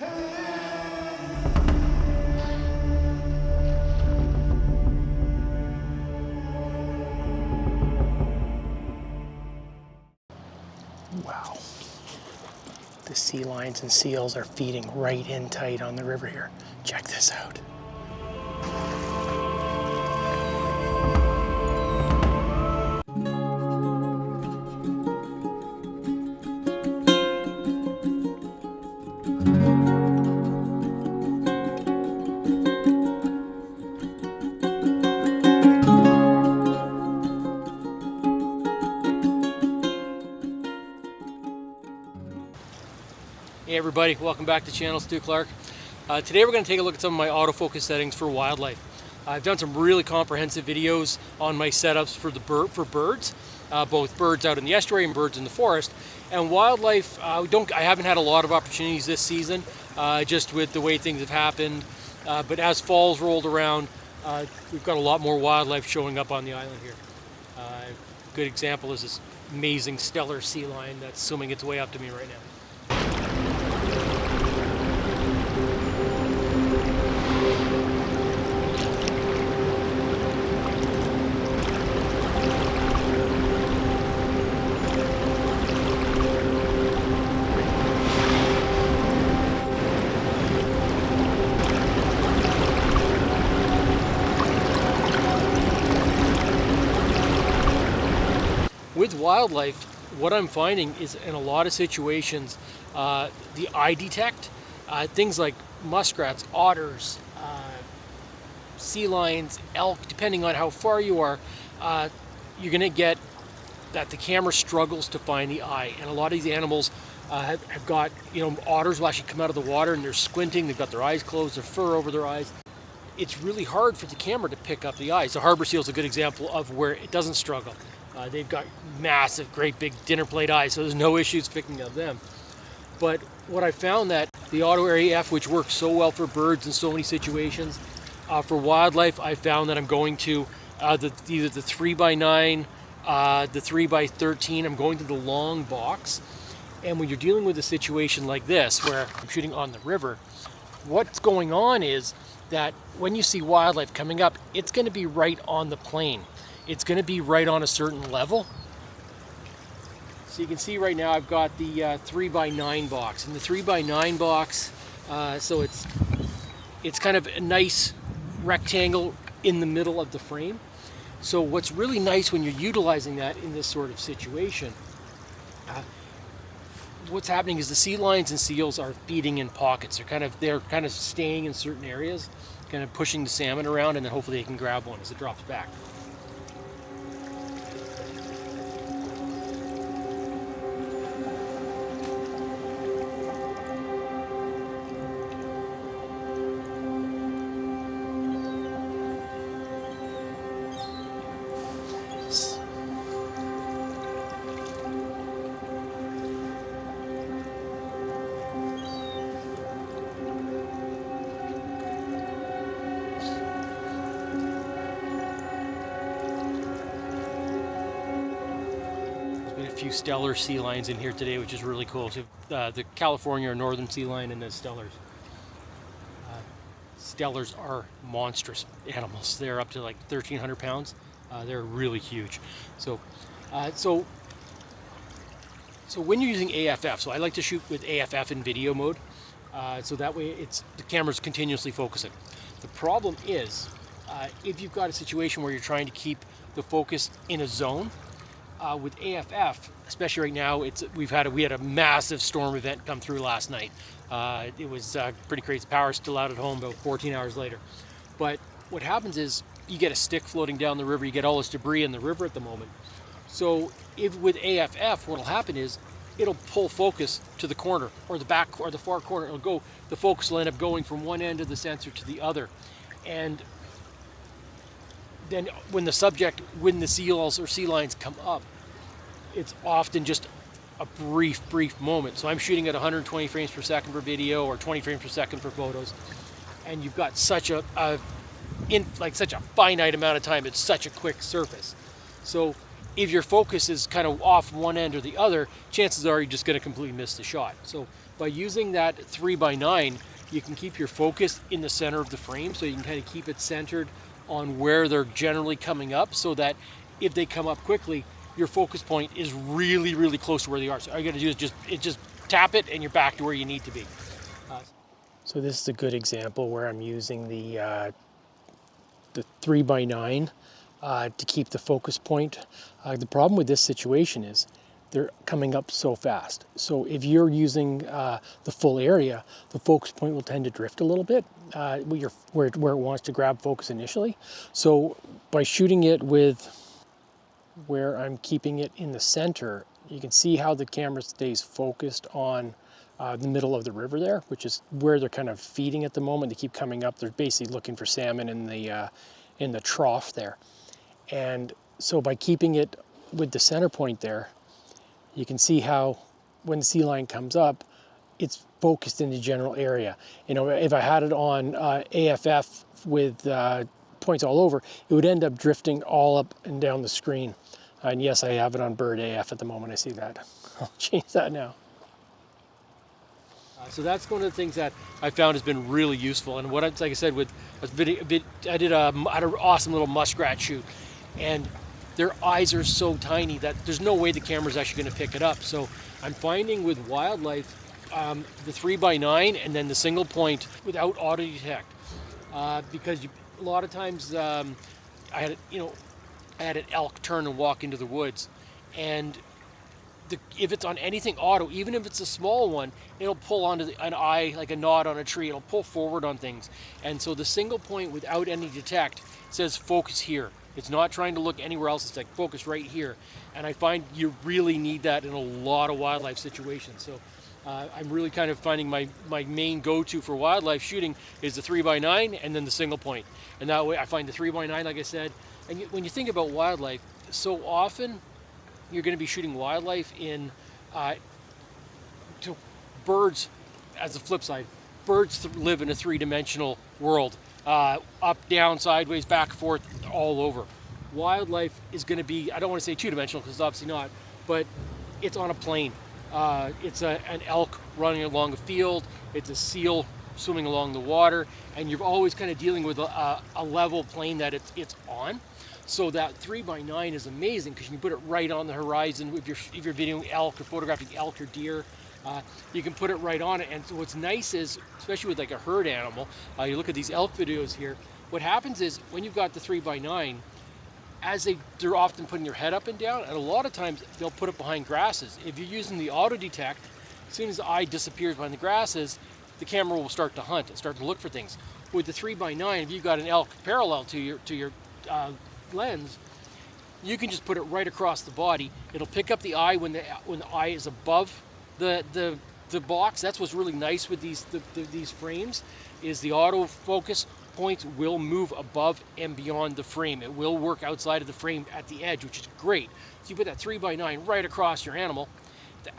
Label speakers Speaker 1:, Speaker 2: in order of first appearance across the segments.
Speaker 1: Wow. The sea lions and seals are feeding right in tight on the river here. Check this out. Hey everybody, welcome back to the channel. Stu Clark. Today we're going to take a look at some of my autofocus settings for wildlife. I've done some really comprehensive videos on my setups for birds, both birds out in the estuary and birds in the forest. And wildlife, I haven't had a lot of opportunities this season, just with the way things have happened. But as fall's rolled around, we've got a lot more wildlife showing up on the island here. A good example is this amazing stellar sea lion that's swimming its way up to me right now. With wildlife, what I'm finding is in a lot of situations, the eye detect, things like muskrats, otters, sea lions, elk, depending on how far you are, you're going to get that the camera struggles to find the eye. And a lot of these animals have got, otters will actually come out of the water and they're squinting, they've got their eyes closed, their fur over their eyes. It's really hard for the camera to pick up the eyes. The harbor seal is a good example of where it doesn't struggle. They've got massive, great big dinner plate eyes, so there's no issues picking up them. But what I found that the Auto AF, which works so well for birds in so many situations, for wildlife, I found that I'm going to either the 3x9, the 3x13. I'm going to the long box. And when you're dealing with a situation like this, where I'm shooting on the river, what's going on is that when you see wildlife coming up, it's going to be right on the plane. It's going to be right on a certain level. So you can see right now I've got the 3x9 box. And the 3x9 box, so it's kind of a nice rectangle in the middle of the frame. So what's really nice when you're utilizing that in this sort of situation, what's happening is the sea lions and seals are feeding in pockets. They're kind of staying in certain areas, kind of pushing the salmon around, and then hopefully they can grab one as it drops back. A few stellar sea lions in here today, which is really cool. So, the California or northern sea lion and the stellars. Stellars are monstrous animals. They're up to like 1,300 pounds. They're really huge. So when you're using AFF, so I like to shoot with AFF in video mode, so that way the camera's continuously focusing. The problem is, if you've got a situation where you're trying to keep the focus in a zone, with AFF, especially right now, we had a massive storm event come through last night. It was pretty crazy. Power's still out at home about 14 hours later. But what happens is you get a stick floating down the river. You get all this debris in the river at the moment. So with AFF, what'll happen is it'll pull focus to the corner or the back or the far corner. The focus will end up going from one end of the sensor to the other. And then when the seals or sea lions come up, it's often just a brief moment. So I'm shooting at 120 frames per second for video or 20 frames per second for photos. And you've got such a finite amount of time. It's such a quick surface. So if your focus is kind of off one end or the other, chances are you're just going to completely miss the shot. So By using that 3x9, you can keep your focus in the center of the frame, so you can kind of keep it centered on where they're generally coming up, so that if they come up quickly, your focus point is really, really close to where they are. So all you gotta do is just tap it and you're back to where you need to be. So this is a good example where I'm using the 3x9 to keep the focus point. The problem with this situation is they're coming up so fast. So if you're using the full area, the focus point will tend to drift a little bit where it wants to grab focus initially. So by shooting it with where I'm keeping it in the center, you can see how the camera stays focused on the middle of the river there, which is where they're kind of feeding at the moment. They keep coming up. They're basically looking for salmon in the trough there. And so by keeping it with the center point there, you can see how when the sea lion comes up, it's focused in the general area. You know, if I had it on AFF with points all over, it would end up drifting all up and down the screen. And yes, I have it on bird AF at the moment. I see that. I'll change that now. So that's one of the things that I found has been really useful. And what like I said, I had an awesome little muskrat shoot, and their eyes are so tiny that there's no way the camera's actually going to pick it up. So I'm finding with wildlife, the 3x9 and then the single point without auto detect, because a lot of times I had an elk turn and walk into the woods, and if it's on anything auto, even if it's a small one, it'll pull onto an eye like a knot on a tree. It'll pull forward on things. And so the single point without any detect says focus here. It's not trying to look anywhere else. It's like focus right here. And I find you really need that in a lot of wildlife situations. So I'm really kind of finding my main go-to for wildlife shooting is the 3x9 and then the single point. And that way I find the 3x9, like I said, and when you think about wildlife, so often you're going to be shooting wildlife in to birds. As the flip side, birds live in a three-dimensional world, up, down, sideways, back, forth, all over. Wildlife is going to be, I don't want to say two-dimensional because it's obviously not, but it's on a plane. It's an elk running along a field, it's a seal swimming along the water, and you're always kind of dealing with a level plane that it's on. So that 3x9 is amazing because you can put it right on the horizon. If you're videoing elk or photographing elk or deer, you can put it right on it. And so what's nice is, especially with like a herd animal, you look at these elk videos here, what happens is when you've got the 3x9, they're often putting their head up and down, and a lot of times they'll put it behind grasses. If you're using the auto detect, as soon as the eye disappears behind the grasses, the camera will start to hunt and start to look for things. With the 3x9, if you've got an elk parallel to your lens, you can just put it right across the body. It'll pick up the eye when the eye is above the box. That's what's really nice with these frames, is the autofocus points will move above and beyond the frame. It will work outside of the frame at the edge, which is great. So you put that 3x9 right across your animal.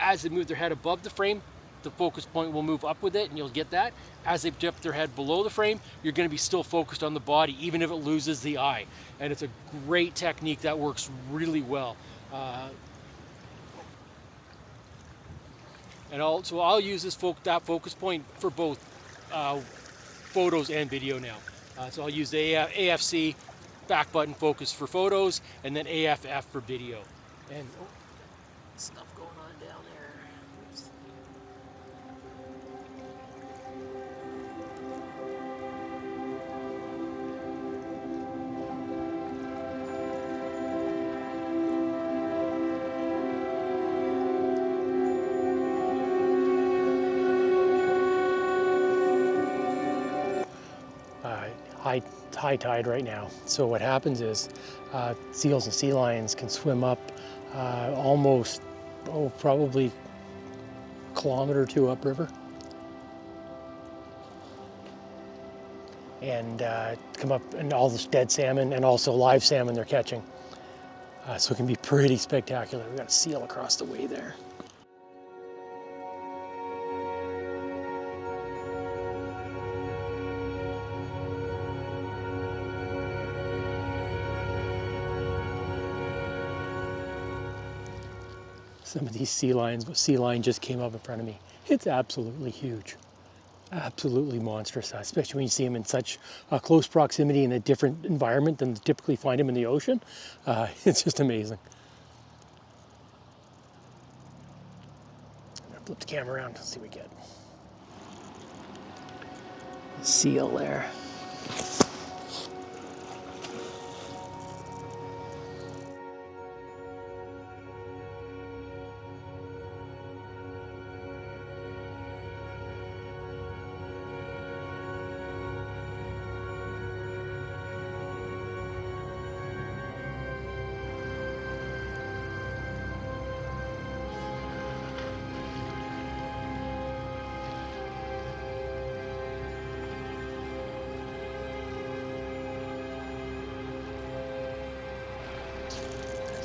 Speaker 1: As they move their head above the frame, the focus point will move up with it, and you'll get that. As they dip their head below the frame, you're going to be still focused on the body, even if it loses the eye. And it's a great technique that works really well. And I'll use that focus point for both photos and video now. So I'll use the AFC back button focus for photos, and then AFF for video. And stuff going on down there. Oops. High tide right now. So what happens is seals and sea lions can swim up almost, probably a kilometer or two upriver, and come up, and all this dead salmon and also live salmon they're catching. So it can be pretty spectacular. We've got a seal across the way there. Some of these sea lions, sea lion just came up in front of me. It's absolutely huge. Absolutely monstrous, especially when you see them in such close proximity in a different environment than you typically find them in the ocean. It's just amazing. I'm gonna flip the camera around to see what we get. Seal there.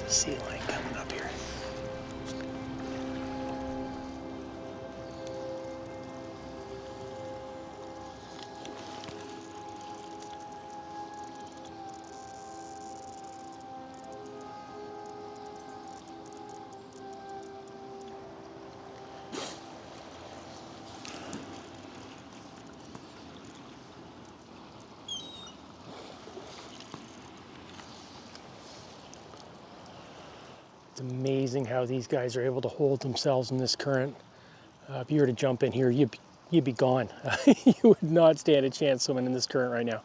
Speaker 1: Sea lion coming up here. It's amazing how these guys are able to hold themselves in this current. If you were to jump in here, you'd be gone. You would not stand a chance swimming in this current right now.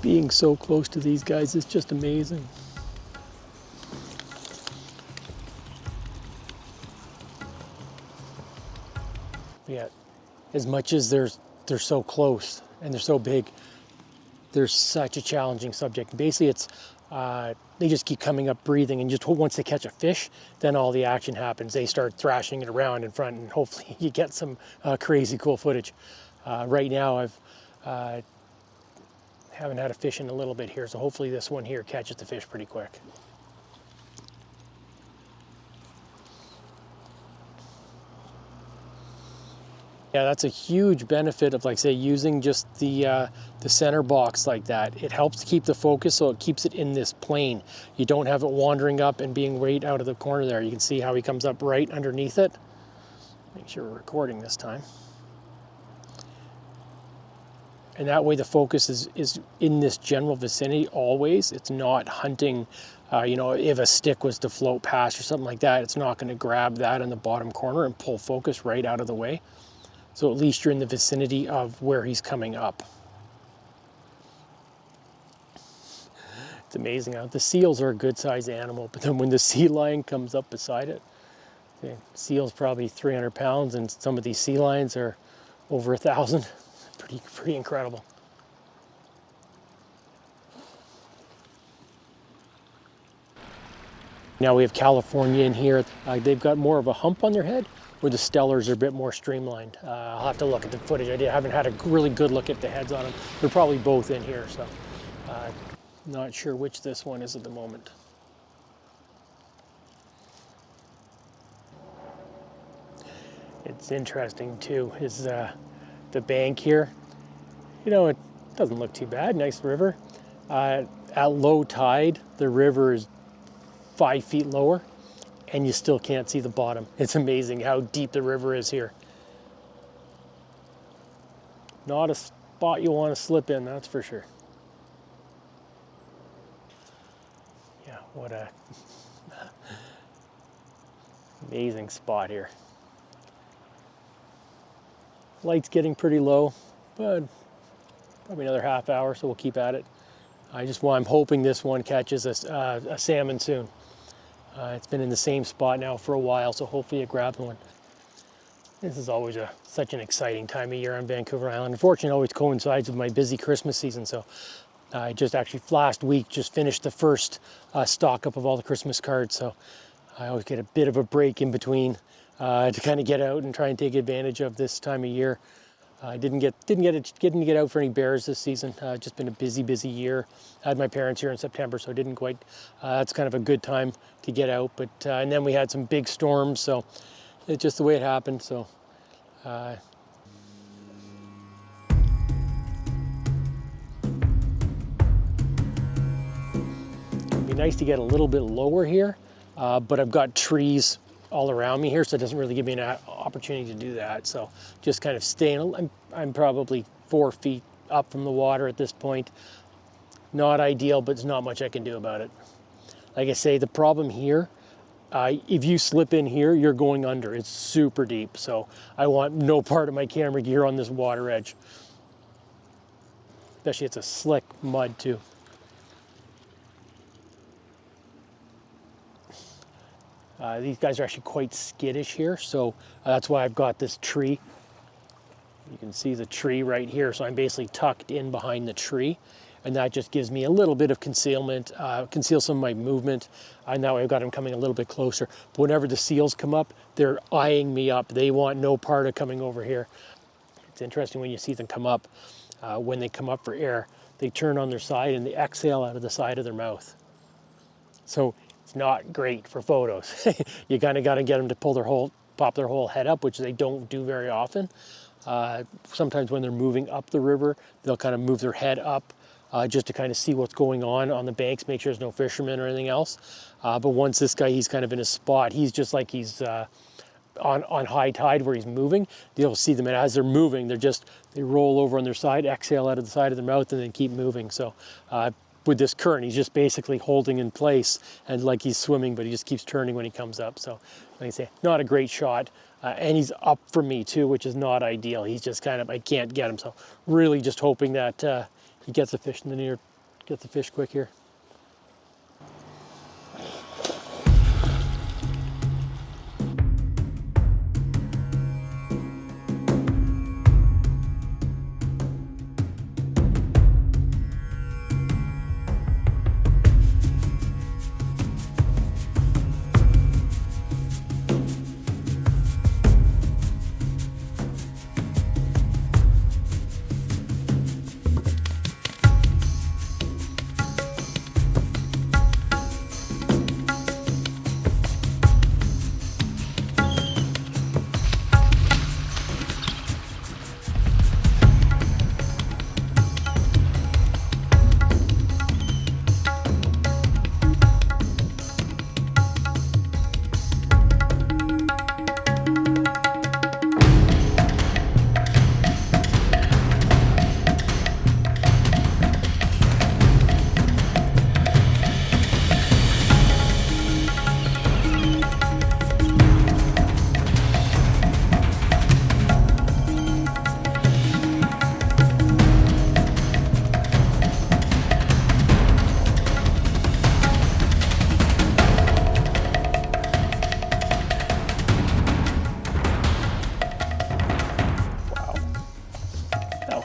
Speaker 1: Being so close to these guys is just amazing. Yeah, as much as they're so close and they're so big, they're such a challenging subject. Basically, it's they just keep coming up breathing, and just once they catch a fish, then all the action happens. They start thrashing it around in front, and hopefully you get some crazy cool footage. Right now, I've haven't had a fish in a little bit here, so hopefully this one here catches the fish pretty quick. Yeah, that's a huge benefit of, like, say, using just the center box like that. It helps to keep the focus, so it keeps it in this plane. You don't have it wandering up and being right out of the corner there. You can see how he comes up right underneath it. Make sure we're recording this time. And that way the focus is in this general vicinity always. It's not hunting, you know, if a stick was to float past or something like that, it's not going to grab that in the bottom corner and pull focus right out of the way. So at least you're in the vicinity of where he's coming up. It's amazing how the seals are a good sized animal, but then when the sea lion comes up beside it, the seal's probably 300 pounds and some of these sea lions are over 1,000. Pretty incredible. Now we have California in here. They've got more of a hump on their head, where the stellars are a bit more streamlined. I'll have to look at the footage. Haven't had a really good look at the heads on them. They're probably both in here, so not sure which this one is at the moment. It's interesting too, is the bank here. You know, it doesn't look too bad, nice river. At low tide, the river is 5 feet lower and you still can't see the bottom. It's amazing how deep the river is here. Not a spot you want to slip in, that's for sure. Yeah, what a amazing spot here. Light's getting pretty low, but probably another half hour, so we'll keep at it. I'm hoping this one catches a salmon soon. It's been in the same spot now for a while, so hopefully it grabs one. This is always such an exciting time of year on Vancouver Island. Unfortunately, it always coincides with my busy Christmas season, so I just actually last week just finished the first stock up of all the Christmas cards, so I always get a bit of a break in between to kind of get out and try and take advantage of this time of year. I didn't get out for any bears this season. Just been a busy year. I had my parents here in September, so I didn't quite. That's kind of a good time to get out. But and then we had some big storms, so it's just the way it happened. So. It'd be nice to get a little bit lower here, but I've got trees all around me here, so it doesn't really give me an opportunity to do that. So just kind of staying, I'm probably 4 feet up from the water at this point. Not ideal, but there's not much I can do about it. Like I say, the problem here, if you slip in here, you're going under. It's super deep, so I want no part of my camera gear on this water edge. Especially it's a slick mud too. These guys are actually quite skittish here, so that's why I've got this tree. You can see the tree right here, so I'm basically tucked in behind the tree, and that just gives me a little bit of concealment, conceals some of my movement, and that way I've got them coming a little bit closer. But whenever the seals come up, they're eyeing me up. They want no part of coming over here. It's interesting when you see them come up, when they come up for air, they turn on their side and they exhale out of the side of their mouth. So it's not great for photos. You kind of got to get them to pop their whole head up, which they don't do very often. Sometimes when they're moving up the river, they'll kind of move their head up just to kind of see what's going on the banks, make sure there's no fishermen or anything else. But once this guy, he's kind of in a spot, he's just like he's on high tide where he's moving. You'll see them, and as they're moving, they roll over on their side, exhale out of the side of their mouth, and then keep moving. So with this current, he's just basically holding in place and like he's swimming, but he just keeps turning when he comes up. So like I say, not a great shot. And he's up from me too, which is not ideal. He's just kind of, I can't get him. So really just hoping that he gets a fish in the near, gets the fish quick here.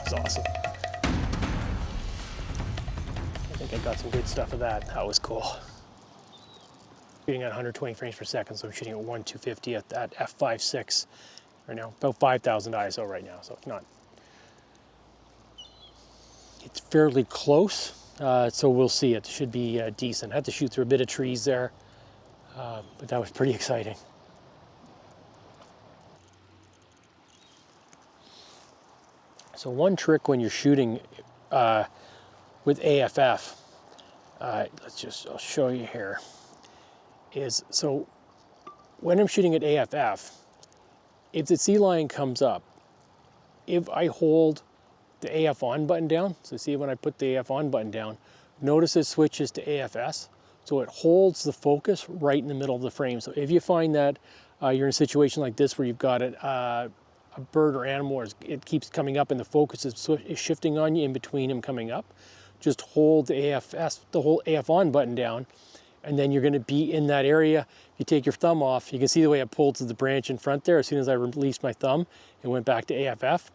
Speaker 1: Awesome. I think I got some good stuff of that. That was cool. Shooting at 120 frames per second, so I'm shooting at 1/250 at f5.6 right now. About 5,000 ISO right now, so it's not. It's fairly close, so we'll see. It should be decent. I had to shoot through a bit of trees there, but that was pretty exciting. So one trick when you're shooting with AFF, I'll show you here, is so when I'm shooting at AFF, if the sea lion comes up, if I hold the AF on button down, so see when I put the AF on button down, notice it switches to AFS, so it holds the focus right in the middle of the frame. So if you find that you're in a situation like this where you've got a bird or animal, or it keeps coming up and the focus is shifting on you in between them coming up, just hold the AFS, the whole AF on button down, and then you're going to be in that area. If you take your thumb off, you can see the way it pulled to the branch in front there. As soon as I released my thumb, it went back to AFF.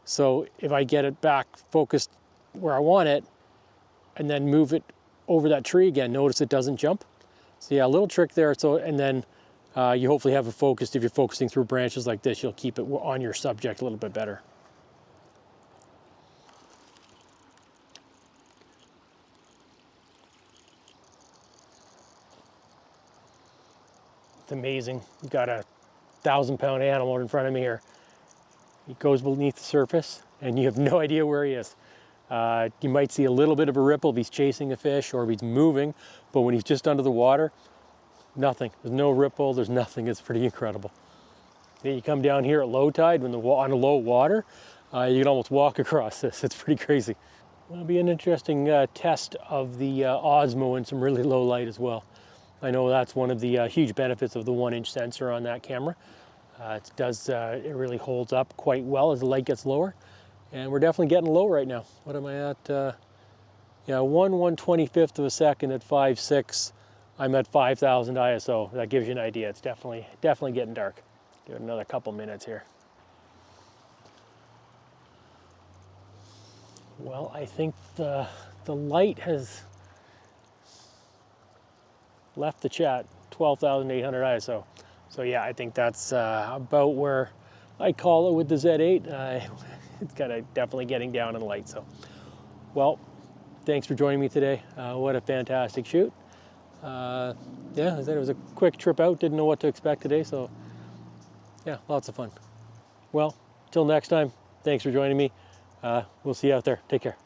Speaker 1: So if I get it back focused where I want it, and then move it over that tree again, notice it doesn't jump. So yeah, a little trick there. So, and then you hopefully have it focused. If you're focusing through branches like this, you'll keep it on your subject a little bit better. It's amazing. You've got a 1,000-pound animal in front of me here. He goes beneath the surface and you have no idea where he is. You might see a little bit of a ripple if he's chasing a fish or if he's moving, but when he's just under the water, nothing. There's no ripple, there's nothing. It's pretty incredible. Then you come down here at low tide when on a low water, you can almost walk across this. It's pretty crazy. It'll be an interesting test of the Osmo in some really low light as well. I know that's one of the huge benefits of the 1-inch sensor on that camera. It really holds up quite well as the light gets lower. And we're definitely getting low right now. What am I at? Yeah, 1/125th of a second at 5.6. I'm at 5,000 ISO. That gives you an idea. It's definitely getting dark. Give it another couple minutes here. Well, I think the light has left the chat, 12,800 ISO. So yeah, I think that's about where I call it with the Z8. It's definitely getting down in light. So, well, thanks for joining me today. What a fantastic shoot. Yeah, as I said, it was a quick trip out. Didn't know what to expect today. So yeah, lots of fun. Well, till next time, thanks for joining me. We'll see you out there. Take care.